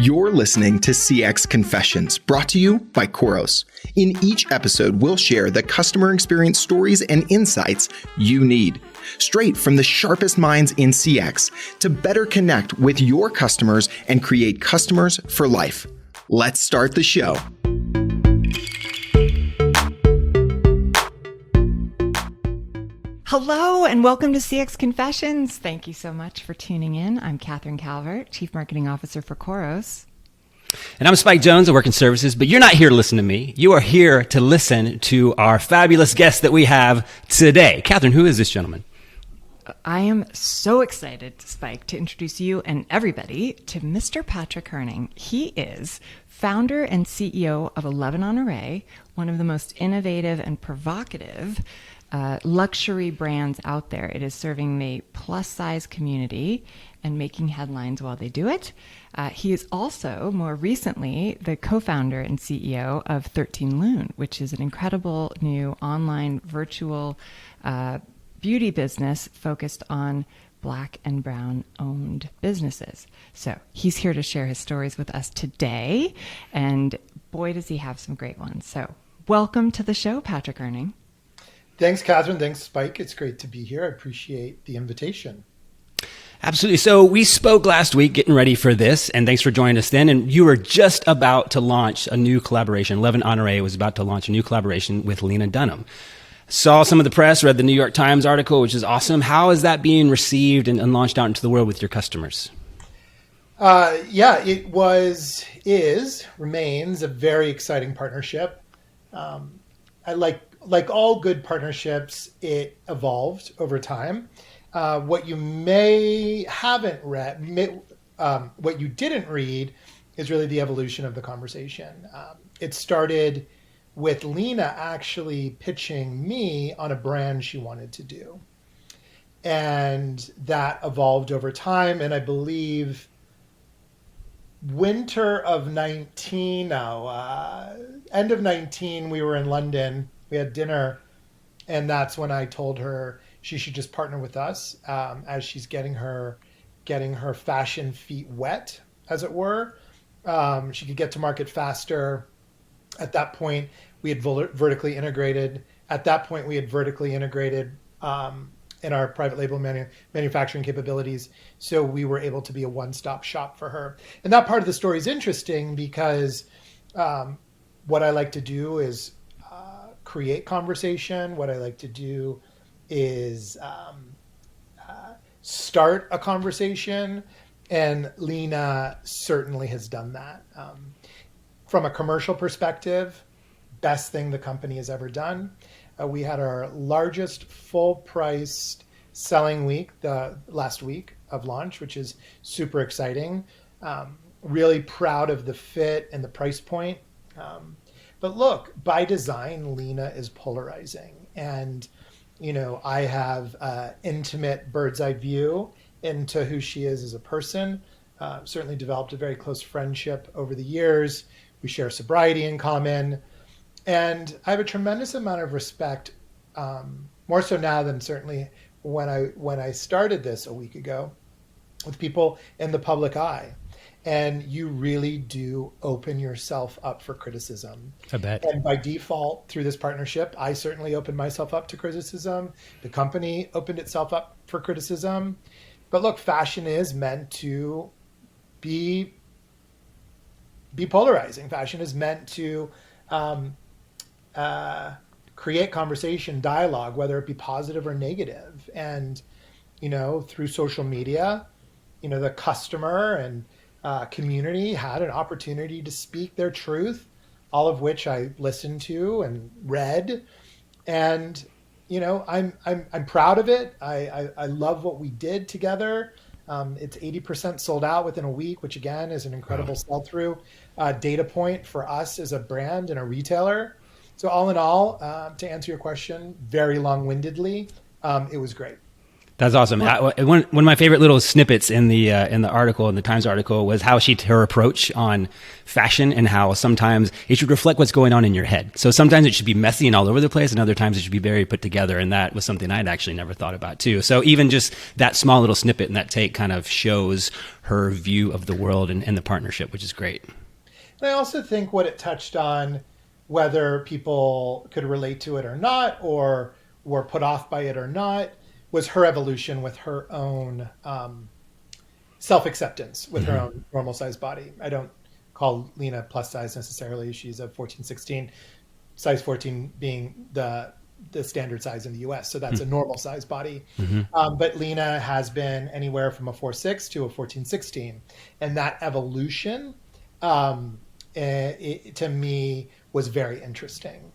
You're listening to CX Confessions, brought to you by Khoros. In each episode, we'll share the customer experience stories and insights you need, straight from the sharpest minds in CX, to better connect with your customers and create customers for life. Let's start the show. Hello and welcome to CX Confessions. Thank you so much for tuning in. I'm Catherine Calvert, Chief Marketing Officer for Khoros. And I'm Spike Jones, I work in services, but you're not here to listen to me. You are here to listen to our fabulous guest that we have today. Catherine, who is this gentleman? I am so excited, Spike, to introduce you and everybody to Mr. Patrick Herning. He is founder and CEO of 11 on Array, one of the most innovative and provocative luxury brands out there. It is serving the plus size community and making headlines while they do it. He is also, more recently, the co-founder and CEO of 13 Lune, which is an incredible new online virtual beauty business focused on Black and Brown owned businesses. So he's here to share his stories with us today. And boy, does he have some great ones. So welcome to the show, Patrick Herning. Thanks, Catherine. Thanks, Spike. It's great to be here. I appreciate the invitation. Absolutely. So we spoke last week getting ready for this, and thanks for joining us then. And you were just about to launch a new collaboration. 11 on Array was about to launch a new collaboration with Lena Dunham. Saw some of the press, read the New York Times article, which is awesome. How is that being received and launched out into the world with your customers? It remains a very exciting partnership. I like all good partnerships, it evolved over time. What you haven't read, what you didn't read, is really the evolution of the conversation. It started with Lena actually pitching me on a brand she wanted to do, and that evolved over time. And I believe winter of 19, end of 19, we were in London. We had dinner, and that's when I told her she should just partner with us as she's getting her fashion feet wet, as it were. She could get to market faster. At that point, we had vertically integrated. In our private label manufacturing capabilities, so we were able to be a one-stop shop for her. And that part of the story is interesting because what I like to do is create conversation. What I like to do is start a conversation, and Lena certainly has done that. From a commercial perspective, best thing the company has ever done. We had our largest full-priced selling week the last week of launch, which is super exciting. Really proud of the fit and the price point. But look, by design, Lena is polarizing. And, I have an intimate bird's eye view into who she is as a person. Certainly developed a very close friendship over the years. We share sobriety in common. And I have a tremendous amount of respect, more so now than certainly when I started this a week ago, with people in the public eye. And you really do open yourself up for criticism. I bet. And by default, through this partnership, I certainly opened myself up to criticism. The company opened itself up for criticism. But look, fashion is meant to be polarizing. Fashion is meant to create conversation, dialogue, whether it be positive or negative. And, through social media, the customer and community had an opportunity to speak their truth, all of which I listened to and read. And, I'm proud of it. I love what we did together. It's 80% sold out within a week, which again is an incredible sell-through data point for us as a brand and a retailer. So all in all, to answer your question very long-windedly, it was great. That's awesome. One of my favorite little snippets in the article, in the Times article, was how her approach on fashion and how sometimes it should reflect what's going on in your head. So sometimes it should be messy and all over the place, and other times it should be very put together. And that was something I'd actually never thought about too. So even just that small little snippet and that take kind of shows her view of the world and the partnership, which is great. And I also think what it touched on, whether people could relate to it or not, or were put off by it or not, was her evolution with her own self-acceptance with her own normal size body. I don't call Lena plus size necessarily. She's a 14-16, size 14 being the standard size in the US. So that's a normal size body. But Lena has been anywhere from a 4-6 to a 14-16. And that evolution to me was very interesting.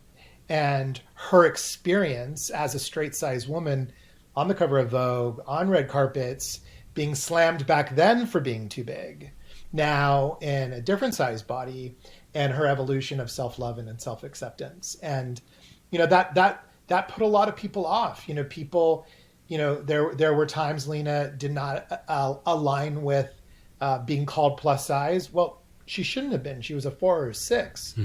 And her experience as a straight size woman on the cover of Vogue, on red carpets, being slammed back then for being too big, now in a different size body, and her evolution of self-love and self-acceptance. And, that put a lot of people off. People, there were times Lena did not align with being called plus size. Well, she shouldn't have been. She was a 4 or 6.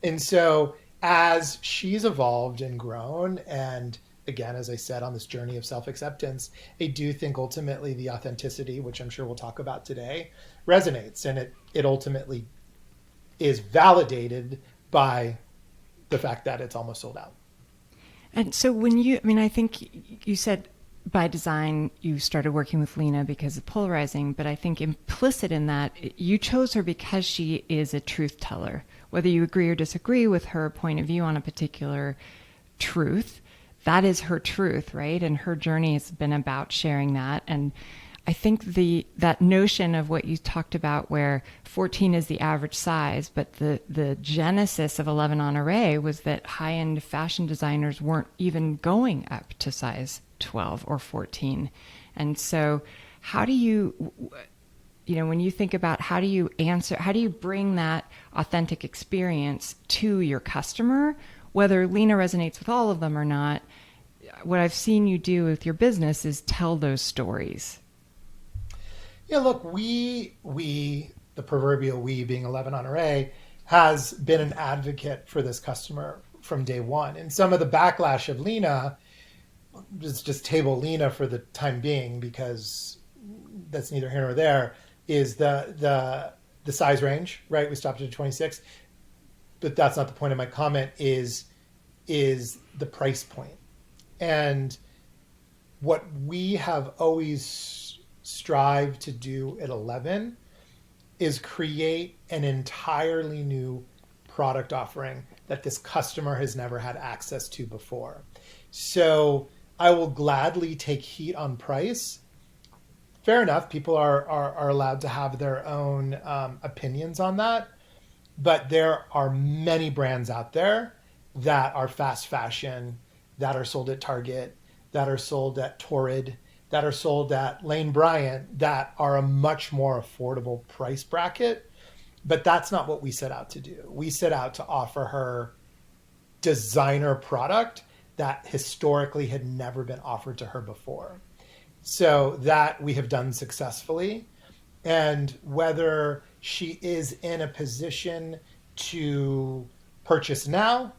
And so as she's evolved and grown, and again, as I said, on this journey of self-acceptance, I do think ultimately the authenticity, which I'm sure we'll talk about today, resonates, and it ultimately is validated by the fact that it's almost sold out. And so I think you said by design you started working with Lena because of polarizing, but I think implicit in that, you chose her because she is a truth teller. Whether you agree or disagree with her point of view on a particular truth, that is her truth, right? And her journey has been about sharing that. And I think that notion of what you talked about, where 14 is the average size, but the genesis of 11 Honoré was that high-end fashion designers weren't even going up to size 12 or 14. And so how do you, when you think about how do you bring that authentic experience to your customer, whether Lena resonates with all of them or not? What I've seen you do with your business is tell those stories. Yeah, look, we, the proverbial we being 11 Honoré, has been an advocate for this customer from day one. And some of the backlash of Lena, just table Lena for the time being, because that's neither here nor there, is the size range, right? We stopped at 26, but that's not the point of my comment, is the price point. And what we have always strived to do at 11 is create an entirely new product offering that this customer has never had access to before. So I will gladly take heat on price. Fair enough, people are allowed to have their own opinions on that, but there are many brands out there that are fast fashion, that are sold at Target, that are sold at Torrid, that are sold at Lane Bryant, that are a much more affordable price bracket. But that's not what we set out to do. We set out to offer her designer product that historically had never been offered to her before. So that we have done successfully. And whether she is in a position to purchase now,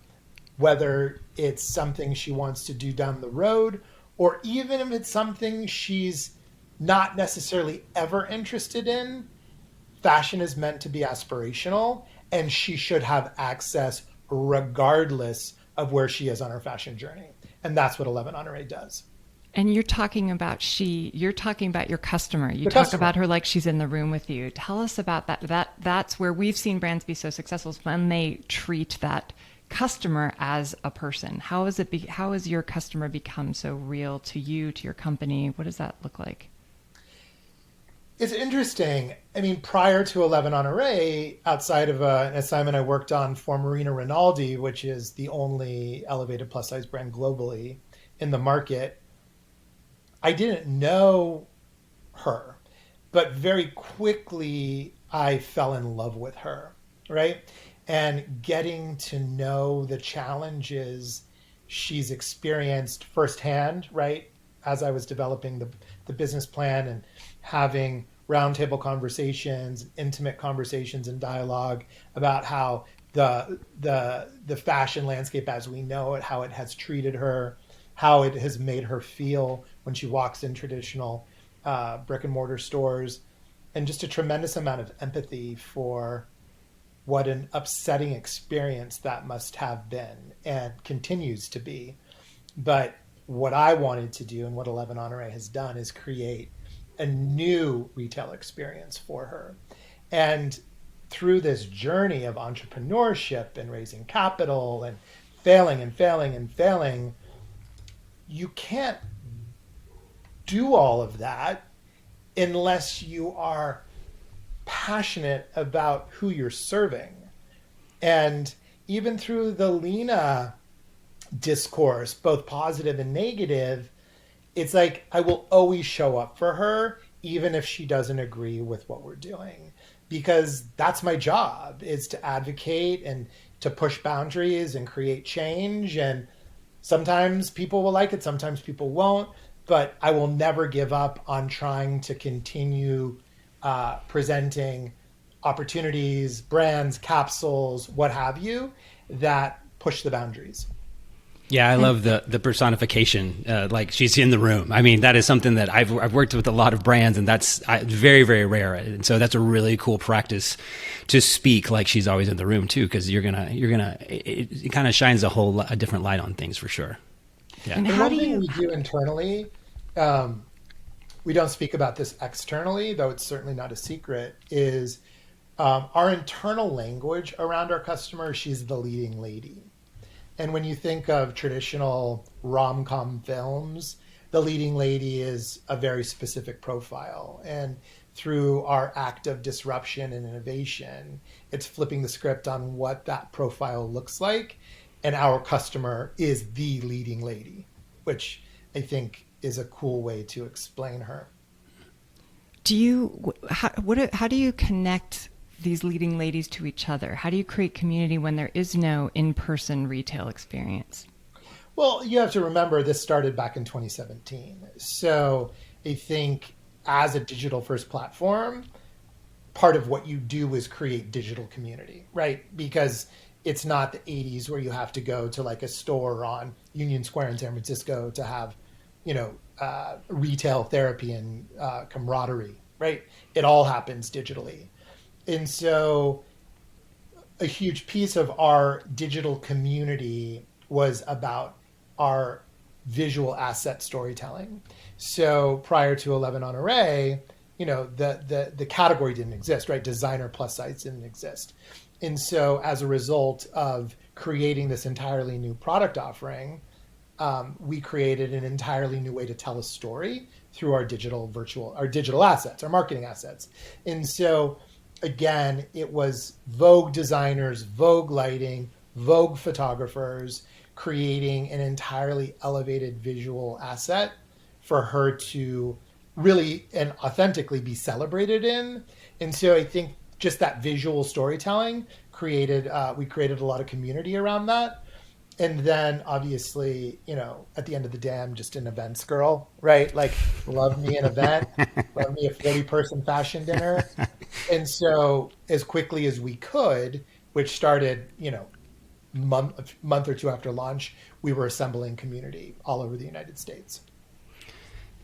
whether it's something she wants to do down the road, or even if it's something she's not necessarily ever interested in, fashion is meant to be aspirational, and she should have access regardless of where she is on her fashion journey. And that's what 11 Honoré does. And you're talking about your customer. You talk customer. about her like she's in the room with you. Tell us about that. That's where we've seen brands be so successful, is when they treat that customer as a person. How has your customer become so real to you, to your company? What does that look like? It's interesting. I mean, prior to 11 Honoré, outside of an assignment I worked on for Marina Rinaldi, which is the only elevated plus size brand globally in the market, I didn't know her, but very quickly I fell in love with her, right? And getting to know the challenges she's experienced firsthand, right? as I was developing the business plan and having roundtable conversations, intimate conversations and dialogue about how the fashion landscape as we know it, how it has treated her, how it has made her feel when she walks in traditional brick and mortar stores, and just a tremendous amount of empathy for what an upsetting experience that must have been and continues to be. But what I wanted to do and what 11 Honore has done is create a new retail experience for her. And through this journey of entrepreneurship and raising capital and failing and failing and failing, you can't do all of that unless you are passionate about who you're serving. And even through the Lena discourse, both positive and negative, it's like I will always show up for her, even if she doesn't agree with what we're doing, because that's my job, is to advocate and to push boundaries and create change. And sometimes people will like it, sometimes people won't, but I will never give up on trying to continue presenting opportunities, brands, capsules, what have you, that push the boundaries. Yeah, I love the personification. Like she's in the room. I mean, that is something that I've worked with a lot of brands, and that's very, very rare. And so that's a really cool practice to speak like she's always in the room too, because it kind of shines a different light on things for sure. Yeah. And one thing we do internally, we don't speak about this externally, though it's certainly not a secret, is our internal language around our customer. She's the leading lady. And when you think of traditional rom-com films, the leading lady is a very specific profile. And through our act of disruption and innovation, it's flipping the script on what that profile looks like. And our customer is the leading lady, which I think is a cool way to explain her. How do you connect these leading ladies to each other? How do you create community when there is no in-person retail experience? Well, you have to remember this started back in 2017. So I think as a digital first platform, part of what you do is create digital community, right? Because it's not the 80s where you have to go to like a store on Union Square in San Francisco to have, retail therapy and camaraderie, right? It all happens digitally. And so a huge piece of our digital community was about our visual asset storytelling. So prior to 11 Honore, the category didn't exist, right? Designer plus sites didn't exist. And so as a result of creating this entirely new product offering, we created an entirely new way to tell a story through our digital assets, our marketing assets. And so again, it was Vogue designers, Vogue lighting, Vogue photographers creating an entirely elevated visual asset for her to really and authentically be celebrated in. And so I think just that visual storytelling we created a lot of community around that. And then obviously, at the end of the day, I'm just an events girl, right? Like love me an event, love me a 40-person fashion dinner. And so as quickly as we could, which started, a month or two after launch, we were assembling community all over the United States.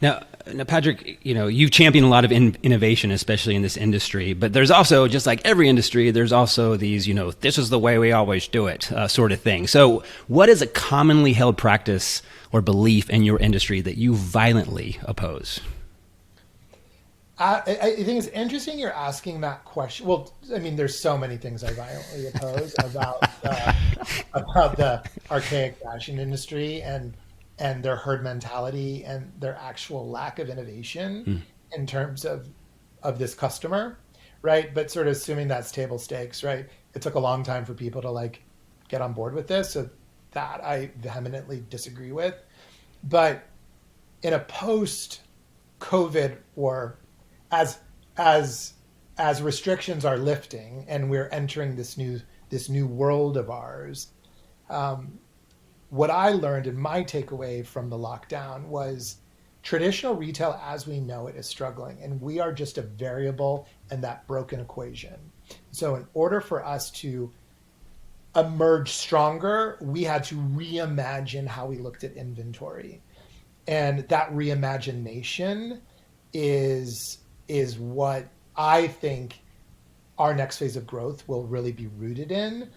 Now, Patrick, you've championed a lot of innovation, especially in this industry, but there's also, just like every industry, there's also these, this is the way we always do it sort of thing. So what is a commonly held practice or belief in your industry that you violently oppose? I think it's interesting you're asking that question. Well, I mean, there's so many things I violently oppose about the archaic fashion industry and their herd mentality and their actual lack of innovation in terms of this customer, right? But sort of assuming that's table stakes, right? It took a long time for people to get on board with this. So that I vehemently disagree with. But in a post-COVID or as restrictions are lifting and we're entering this new world of ours, what I learned and my takeaway from the lockdown was traditional retail as we know it is struggling, and we are just a variable in that broken equation. So in order for us to emerge stronger, we had to reimagine how we looked at inventory. And that reimagination is what I think our next phase of growth will really be rooted in.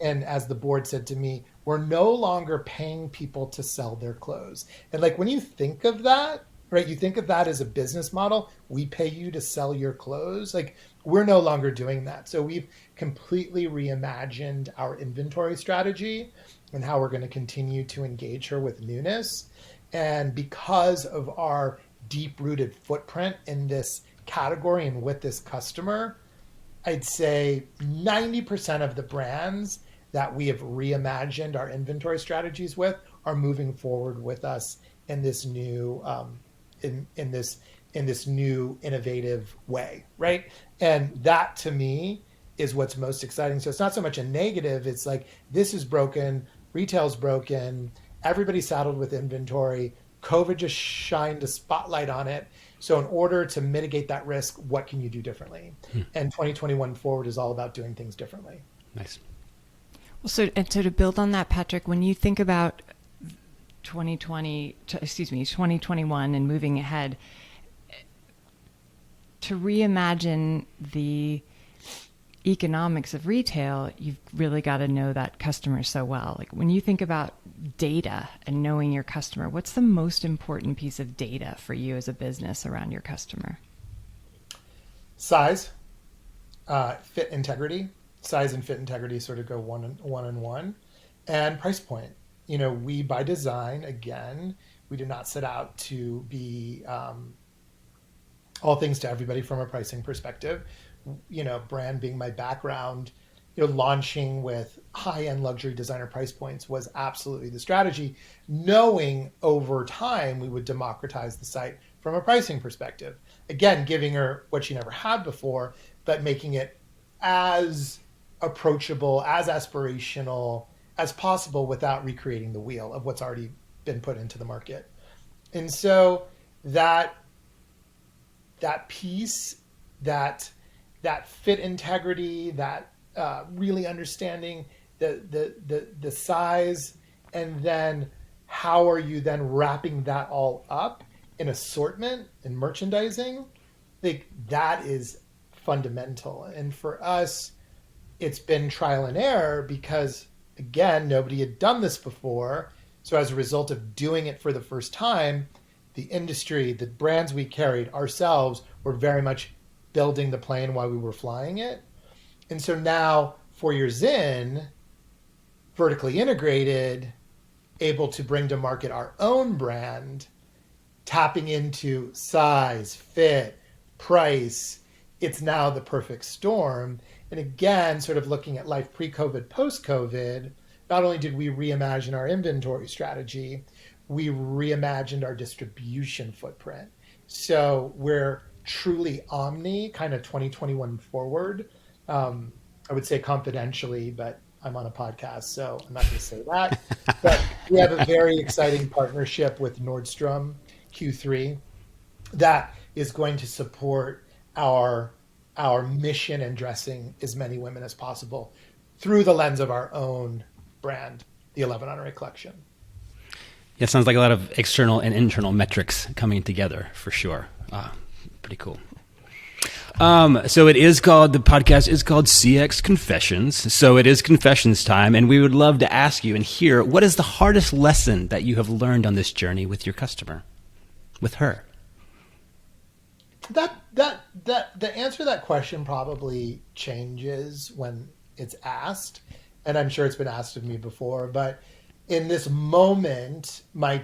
And as the board said to me, we're no longer paying people to sell their clothes. And like when you think of that, right, you think of that as a business model, we pay you to sell your clothes. Like we're no longer doing that. So we've completely reimagined our inventory strategy and how we're going to continue to engage her with newness. And because of our deep-rooted footprint in this category and with this customer, I'd say 90% of the brands that we have reimagined our inventory strategies with are moving forward with us in this new in this new innovative way, right? And that to me is what's most exciting. So it's not so much a negative. It's like this is broken, retail's broken, everybody's saddled with inventory. COVID just shined a spotlight on it. So in order to mitigate that risk, what can you do differently? And 2021 forward is all about doing things differently. Nice. Well, so to build on that, Patrick, when you think about 2021 and moving ahead, to reimagine the economics of retail, you've really got to know that customer so well. Like when you think about data and knowing your customer, what's the most important piece of data for you as a business around your customer? Size, fit integrity. Size and fit integrity sort of go one and one. And price point. You know, we by design, again, we did not set out to be all things to everybody from a pricing perspective. You know, brand being my background, you know, launching with high-end luxury designer price points was absolutely the strategy, knowing over time we would democratize the site from a pricing perspective. Again, giving her what she never had before, but making it as approachable, as aspirational as possible without recreating the wheel of what's already been put into the market. And so that piece, that fit integrity, that really understanding the size, and then how are you then wrapping that all up in assortment and merchandising, like that is fundamental. And for us, it's been trial and error because, again, nobody had done this before. So as a result of doing it for the first time, the industry, the brands we carried ourselves were very much building the plane while we were flying it. And so now, 4 years in, vertically integrated, able to bring to market our own brand, tapping into size, fit, price, it's now the perfect storm. And again, sort of looking at life pre-COVID, post-COVID, not only did we reimagine our inventory strategy, we reimagined our distribution footprint. So we're truly omni, kind of 2021 forward. I would say confidentially, but I'm on a podcast, so I'm not going to say that. But we have a very exciting partnership with Nordstrom Q3 that is going to support our mission and dressing as many women as possible through the lens of our own brand, the 11 Honoré collection. Yeah, it sounds like a lot of external and internal metrics coming together for sure. Pretty cool. So the podcast is called CX Confessions. So it is confessions time, and we would love to ask you and hear, what is the hardest lesson that you have learned on this journey with your customer, with her? The answer to that question probably changes when it's asked, and I'm sure it's been asked of me before, but in this moment, my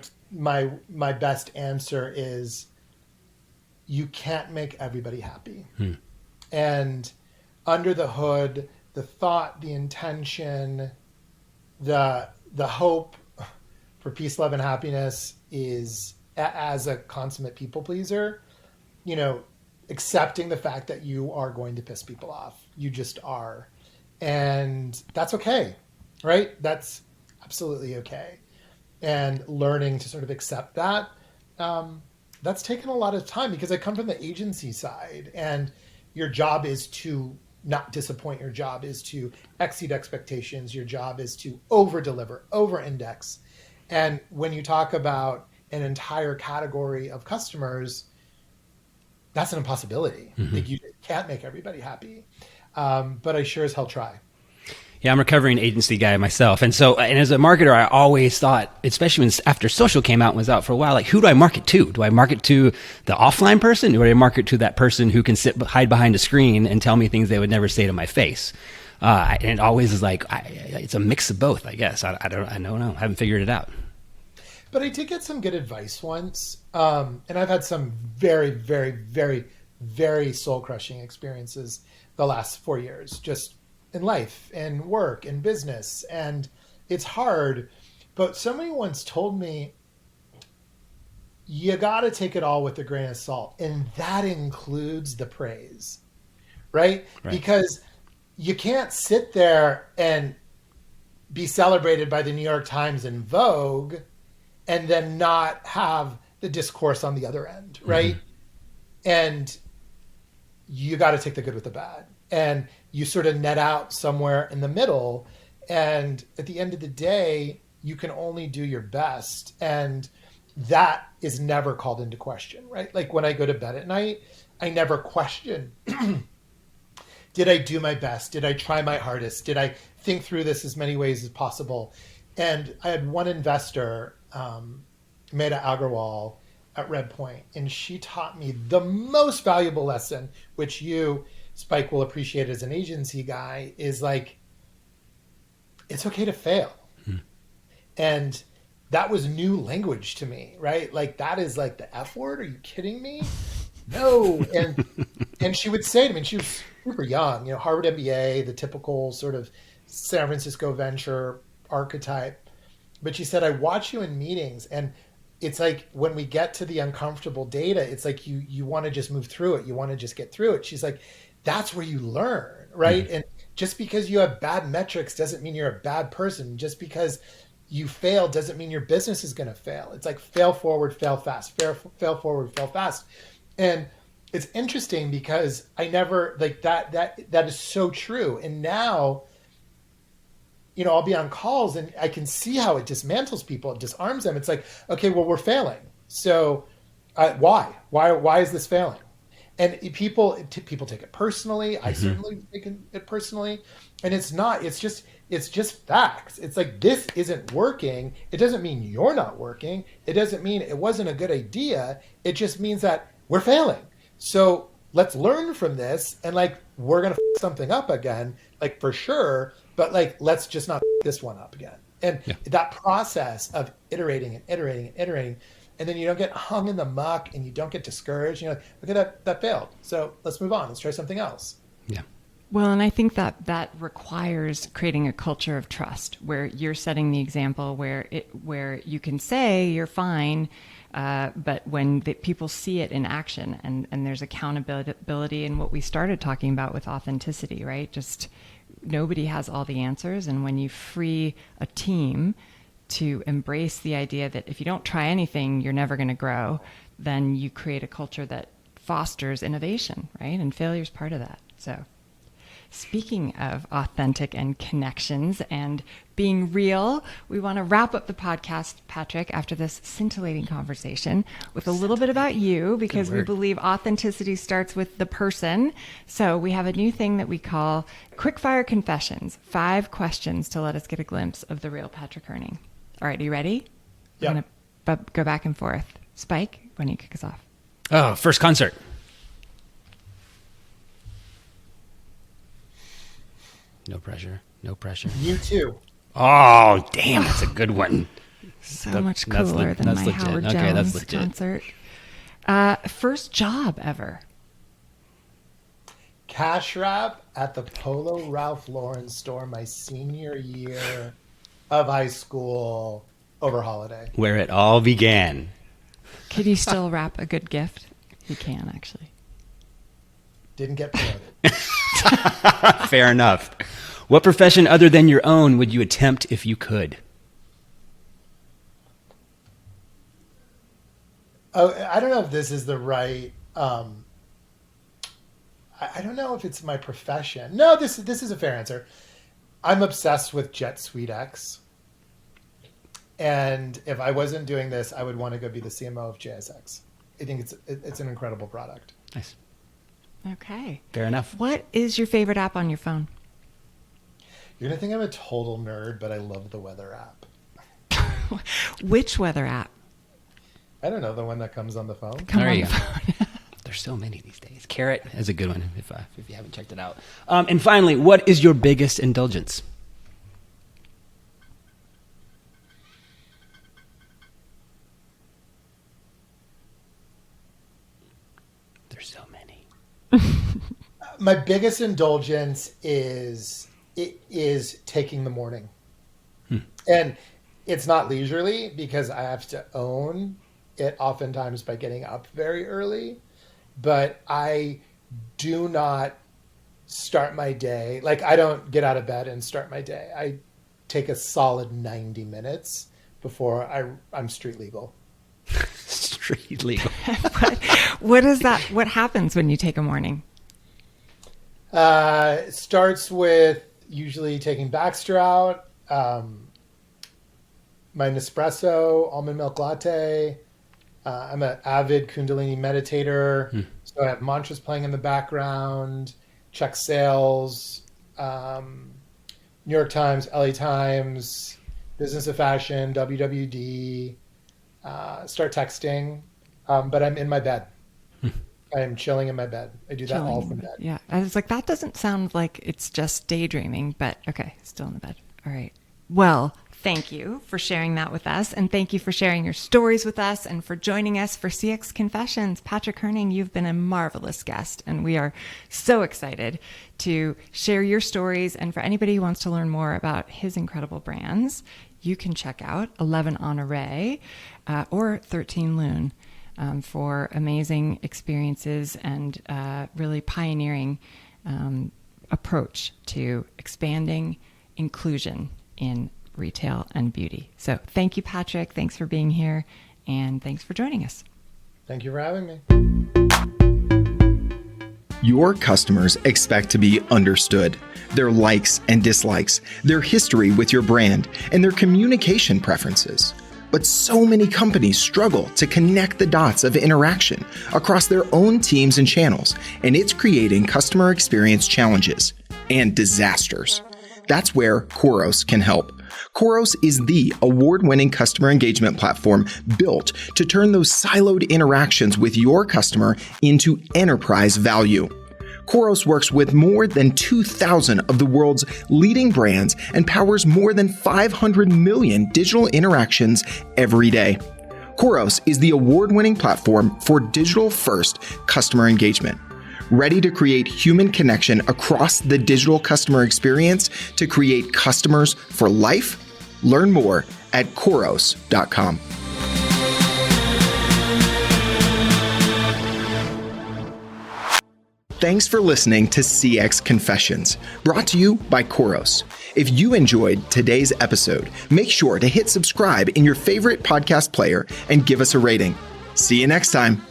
best answer is you can't make everybody happy. And under the hood, the thought, the intention, the hope for peace, love, and happiness is, as a consummate people pleaser, you know, accepting the fact that you are going to piss people off. You just are. And that's okay, right? That's absolutely okay. And learning to sort of accept that. that's taken a lot of time because I come from the agency side, and your job is to not disappoint. Your job is to exceed expectations. Your job is to over deliver, over index. And when you talk about an entire category of customers, that's an impossibility. Like, you can't make everybody happy. But I sure as hell try. Yeah, I'm a recovering agency guy myself. And as a marketer, I always thought, especially after social came out and was out for a while, like, who do I market to? Do I market to the offline person? Or do I market to that person who can hide behind a screen and tell me things they would never say to my face? And it always is like, it's a mix of both, I guess. I don't know. I haven't figured it out. But I did get some good advice once. And I've had some very, very, very, very soul-crushing experiences the last 4 years, just in life and work and business. And it's hard. But somebody once told me, you got to take it all with a grain of salt. And that includes the praise, right? Because you can't sit there and be celebrated by the New York Times and Vogue and then not have the discourse on the other end, right? And you got to take the good with the bad. And you sort of net out somewhere in the middle. And at the end of the day, you can only do your best. And that is never called into question, right? Like, when I go to bed at night, I never question, did I do my best? Did I try my hardest? Did I think through this as many ways as possible? And I had one investor, Mehta Agarwal at Red Point, and she taught me the most valuable lesson, which you, Spike, will appreciate as an agency guy, is like, it's okay to fail. And that was new language to me, right? Like, that is like the F word. Are you kidding me? No. And she would say to me, and she was super young, Harvard MBA, the typical sort of San Francisco venture archetype. But she said, I watch you in meetings, and it's like, when we get to the uncomfortable data, it's like you want to just move through it. You want to just get through it. She's like, that's where you learn, right? And just because you have bad metrics doesn't mean you're a bad person. Just because you fail doesn't mean your business is going to fail. It's like, fail forward, fail fast, fail forward, fail fast. And it's interesting because I never, like, that is so true. And now, I'll be on calls and I can see how it dismantles people. It disarms them. It's like, okay, well, we're failing. So why? Why is this failing? And people take it personally. I certainly take it personally. And it's not, it's just facts. It's like, this isn't working. It doesn't mean you're not working. It doesn't mean it wasn't a good idea. It just means that we're failing. So let's learn from this. And like, we're going to f something up again, like, for sure. But like, let's just not f this one up again. And that process of iterating and iterating and iterating, and then you don't get hung in the muck and you don't get discouraged. You're like, okay, that failed. So let's move on. Let's try something else. Yeah. Well, and I think that requires creating a culture of trust where you're setting the example, where you can say you're fine, but when people see it in action, and there's accountability, and what we started talking about with authenticity, right? Just nobody has all the answers, and when you free a team to embrace the idea that if you don't try anything, you're never going to grow, then you create a culture that fosters innovation, right? And failure is part of that. So, speaking of authentic and connections and being real, we want to wrap up the podcast, Patrick, after this scintillating conversation with a little bit about you, because we believe authenticity starts with the person. So we have a new thing that we call Quickfire Confessions, 5 questions to let us get a glimpse of the real Patrick Herning. All right, are you ready? Yeah. We're going to go back and forth. Spike, why don't you kick us off? Oh, first concert. No pressure. No pressure. You too. Oh, damn, that's a good one. So much cooler than my Howard Jones concert. First job ever. Cash wrap at the Polo Ralph Lauren store my senior year of high school over holiday. Where it all began. Could you still wrap a good gift? You can, actually. Didn't get promoted. Fair enough. What profession other than your own would you attempt if you could? Oh, I don't know if this is the right. I don't know if it's my profession. No, this is a fair answer. I'm obsessed with Jet Suite X. And if I wasn't doing this, I would want to go be the CMO of JSX. I think it's an incredible product. Nice. Okay. Fair enough. What is your favorite app on your phone? You're going to think I'm a total nerd, but I love the weather app. Which weather app? I don't know, the one that comes on the phone. There you go. There's so many these days. Carrot is a good one if you haven't checked it out. And finally, what is your biggest indulgence? There's so many. My biggest indulgence is taking the morning. And it's not leisurely because I have to own it oftentimes by getting up very early, but I do not start my day. Like, I don't get out of bed and start my day. I take a solid 90 minutes before I'm street legal. Street legal. What is that? What happens when you take a morning? It starts with usually taking Baxter out, my Nespresso, almond milk latte. I'm an avid Kundalini meditator, so I have mantras playing in the background, check sales, New York Times, LA Times, Business of Fashion, WWD, start texting, but I'm in my bed. I am chilling in my bed. I do that all from bed. Yeah. I was like, that doesn't sound like it's just daydreaming, but okay, still in the bed. All right. Well, thank you for sharing that with us. And thank you for sharing your stories with us and for joining us for CX Confessions. Patrick Herning, you've been a marvelous guest, and we are so excited to share your stories. And for anybody who wants to learn more about his incredible brands, you can check out 11 on Array or 13 Loon for amazing experiences and really pioneering approach to expanding inclusion in retail and beauty. So thank you, Patrick. Thanks for being here, and thanks for joining us. Thank you for having me. Your customers expect to be understood. Their likes and dislikes, their history with your brand, and their communication preferences. But so many companies struggle to connect the dots of interaction across their own teams and channels, and it's creating customer experience challenges and disasters. That's where Khoros can help. Khoros is the award-winning customer engagement platform built to turn those siloed interactions with your customer into enterprise value. Khoros works with more than 2,000 of the world's leading brands and powers more than 500 million digital interactions every day. Khoros is the award-winning platform for digital-first customer engagement. Ready to create human connection across the digital customer experience to create customers for life? Learn more at Khoros.com. Thanks for listening to CX Confessions, brought to you by Khoros. If you enjoyed today's episode, make sure to hit subscribe in your favorite podcast player and give us a rating. See you next time.